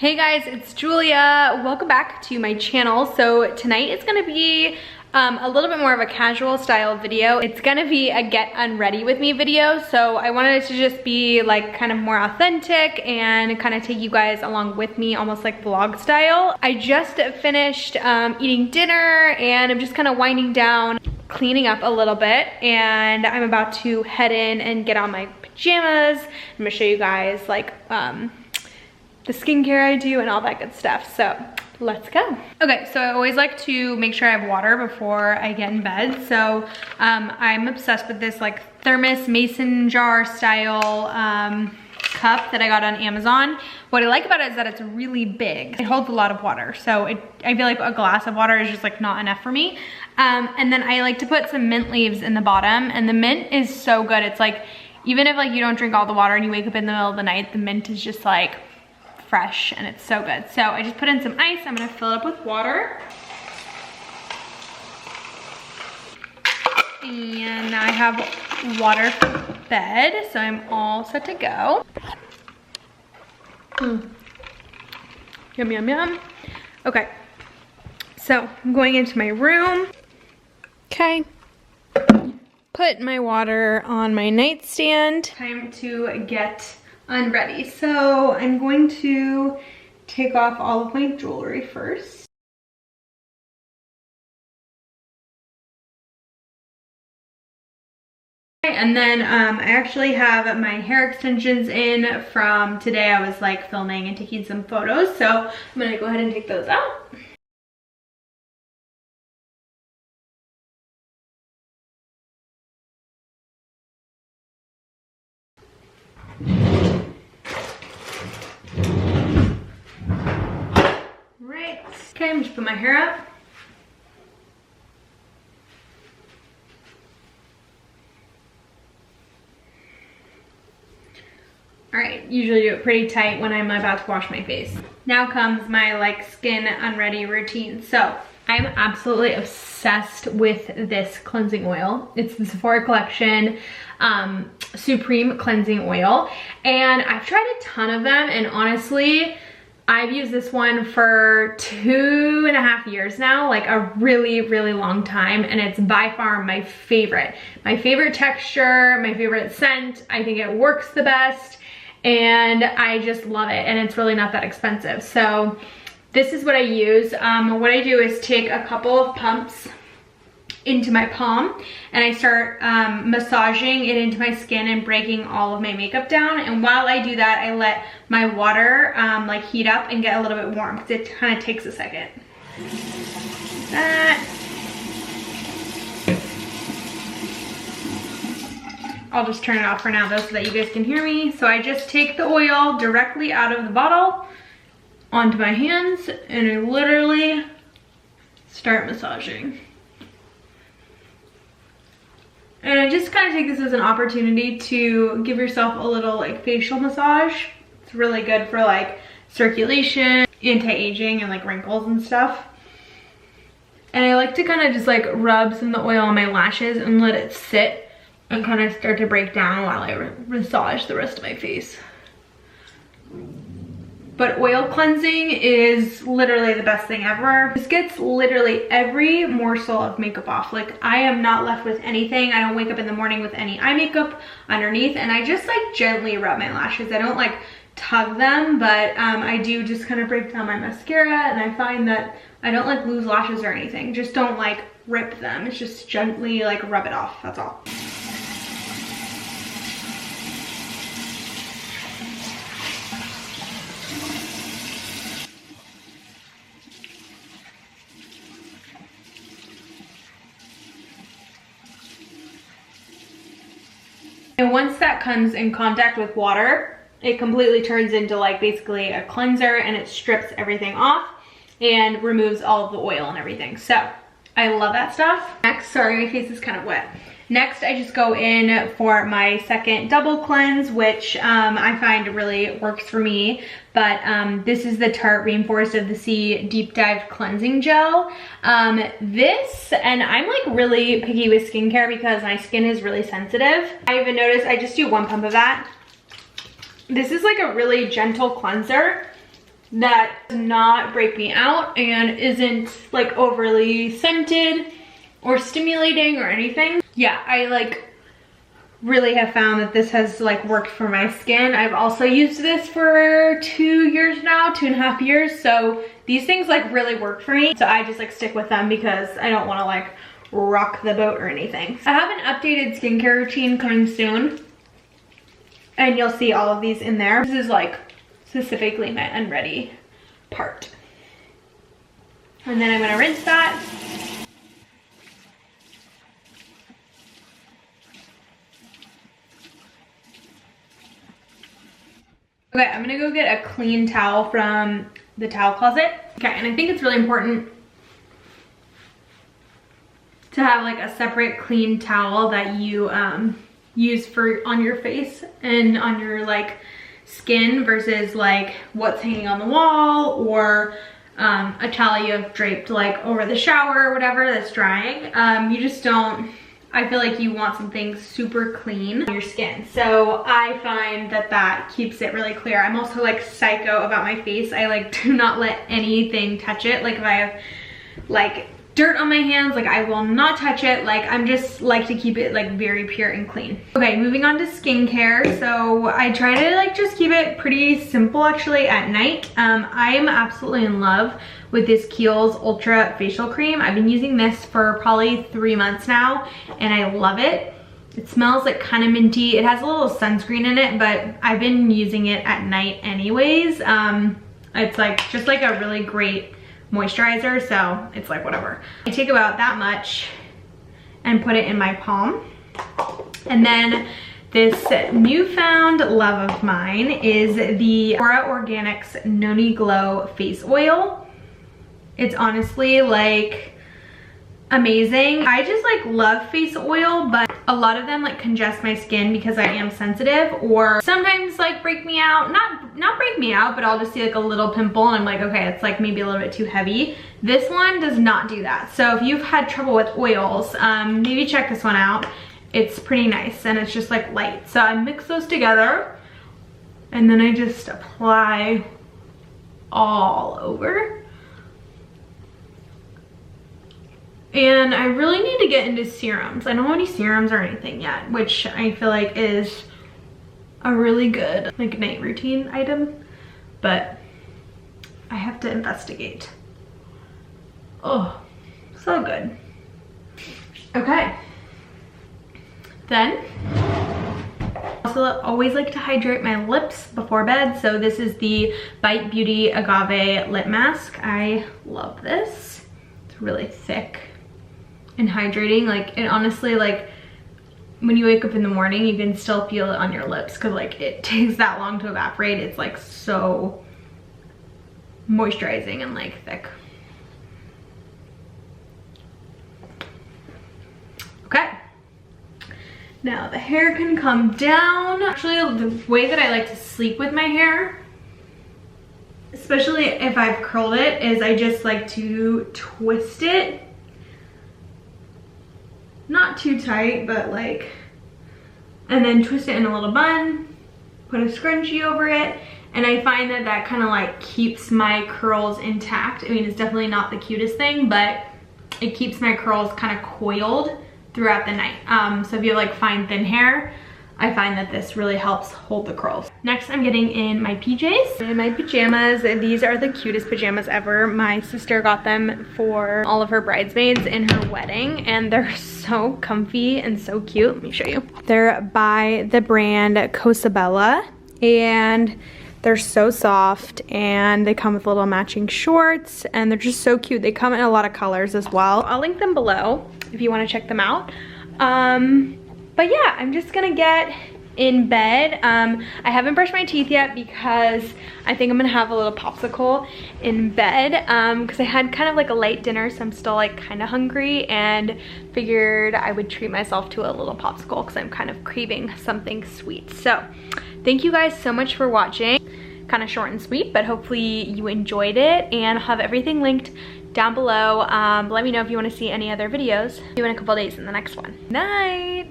Hey guys, it's Julia. Welcome back to my channel. So tonight it's gonna be a little bit more of a casual style video. It's gonna be a get unready with me video. So I wanted it to just be like kind of more authentic and kind of take you guys along with me, almost like vlog style. I just finished eating dinner and I'm just kind of winding down, cleaning up a little bit, and I'm about to head in and get on my pajamas. I'm gonna show you guys like the skincare I do and all that good stuff. So let's go. Okay, so I always like to make sure I have water before I get in bed. So I'm obsessed with this like thermos mason jar style cup that I got on Amazon. What I like about it is that it's really big. It holds a lot of water. So I feel like a glass of water is just like not enough for me. And then I like to put some mint leaves in the bottom, and the mint is so good. It's like, even if like you don't drink all the water and you wake up in the middle of the night, the mint is just like fresh and it's so good. So I just put in some ice. I'm gonna fill it up with water. And now I have water for bed, so I'm all set to go. Yum, yum, yum. Okay, so I'm going into my room. Okay, put my water on my nightstand. Time to get unready. So I'm going to take off all of my jewelry first. And then I actually have my hair extensions in from today. I was like filming and taking some photos, so I'm gonna go ahead and take those out. Right. Okay, I'm just put my hair up. All right, usually do it pretty tight when I'm about to wash my face. Now comes my like skin unready routine. So I'm absolutely obsessed with this cleansing oil. It's the Sephora Collection Supreme Cleansing Oil. And I've tried a ton of them, and honestly, I've used this one for 2.5 years now, like a really, really long time, and it's by far my favorite. My favorite texture, my favorite scent. I think it works the best, and I just love it, and it's really not that expensive. So this is what I use. What I do is take a couple of pumps into my palm, and I start massaging it into my skin and breaking all of my makeup down. And while I do that, I let my water like heat up and get a little bit warm, because it kind of takes a second. That. I'll just turn it off for now though, so that you guys can hear me. So I just take the oil directly out of the bottle onto my hands, and I literally start massaging. And I just kind of take this as an opportunity to give yourself a little like facial massage. It's really good for like circulation, anti-aging, and like wrinkles and stuff. And I like to kind of just like rub some of the oil on my lashes and let it sit and kind of start to break down while I massage the rest of my face. But oil cleansing is literally the best thing ever. This gets literally every morsel of makeup off. Like, I am not left with anything. I don't wake up in the morning with any eye makeup underneath, and I just like gently rub my lashes. I don't like tug them, but I do just kind of break down my mascara, and I find that I don't like lose lashes or anything. Just don't like rip them. It's just gently like rub it off, that's all. And once that comes in contact with water, it completely turns into like basically a cleanser, and it strips everything off and removes all of the oil and everything. So I love that stuff. Next, sorry, my face is kind of wet. Next, I just go in for my second double cleanse, which I find really works for me. But this is the Tarte Rainforest of the Sea Deep Dive Cleansing Gel. This, and I'm like really picky with skincare because my skin is really sensitive. I even noticed I just do 1 pump of that. This is like a really gentle cleanser. that does not break me out and isn't like overly scented or stimulating or anything. Yeah, I like really have found that this has like worked for my skin. I've also used this for 2 years now, 2.5 years. So these things like really work for me. So I just like stick with them because I don't want to like rock the boat or anything. I have an updated skincare routine coming soon, and you'll see all of these in there. This is like specifically my unready part. And then I'm gonna rinse that. Okay, I'm gonna go get a clean towel from the towel closet. Okay, and I think it's really important to have like a separate clean towel that you use for on your face and on your like skin versus like what's hanging on the wall or a towel you have draped like over the shower or whatever that's drying. You just don't, I feel like you want something super clean on your skin. So I find that that keeps it really clear. I'm also like psycho about my face. I like do not let anything touch it. Like if I have like dirt on my hands, like I will not touch it. Like I'm just like to keep it like very pure and clean. Okay, moving on to skincare. So I try to like just keep it pretty simple actually at night. I am absolutely in love with this Kiehl's Ultra Facial Cream. I've been using this for probably 3 months now and I love it. It smells like kind of minty. It has a little sunscreen in it, but I've been using it at night anyways. It's like just like a really great moisturizer, so it's like whatever. I take about that much and put it in my palm. And then this newfound love of mine is the Aura Organics Noni Glow Face Oil. It's honestly like amazing. I just like love face oil, but a lot of them like congest my skin because I am sensitive, or sometimes like break me out. Not break me out, but I'll just see like a little pimple and I'm like, okay, it's like maybe a little bit too heavy. This one does not do that. So if you've had trouble with oils, maybe check this one out. It's pretty nice and it's just like light. So I mix those together and then I just apply all over. And I really need to get into serums. I don't have any serums or anything yet, which I feel like is a really good like night routine item, but I have to investigate. Oh, so good. Okay. Then, also always like to hydrate my lips before bed. So this is the Bite Beauty Agave Lip Mask. I love this. It's really thick and hydrating. Like, and honestly, like when you wake up in the morning you can still feel it on your lips because like it takes that long to evaporate. It's like so moisturizing and like thick. Okay, now the hair can come down. Actually, the way that I like to sleep with my hair, especially if I've curled it, is I just like to twist it. Not too tight, but like, and then twist it in a little bun, put a scrunchie over it, and I find that that kind of like keeps my curls intact. I mean, it's definitely not the cutest thing, but it keeps my curls kind of coiled throughout the night. So if you have like fine thin hair, I find that this really helps hold the curls. Next, I'm getting in my PJs. In my pajamas, these are the cutest pajamas ever. My sister got them for all of her bridesmaids in her wedding, and they're so comfy and so cute. Let me show you. They're by the brand Cosabella, and they're so soft, and they come with little matching shorts, and they're just so cute. They come in a lot of colors as well. I'll link them below if you want to check them out. But yeah, I'm just gonna get in bed. I haven't brushed my teeth yet because I think I'm gonna have a little popsicle in bed because I had kind of like a late dinner, so I'm still like kind of hungry, and figured I would treat myself to a little popsicle because I'm kind of craving something sweet. So thank you guys so much for watching. Kind of short and sweet, but hopefully you enjoyed it, and I'll have everything linked down below. Let me know if you want to see any other videos. See you in a couple days in the next one. Night.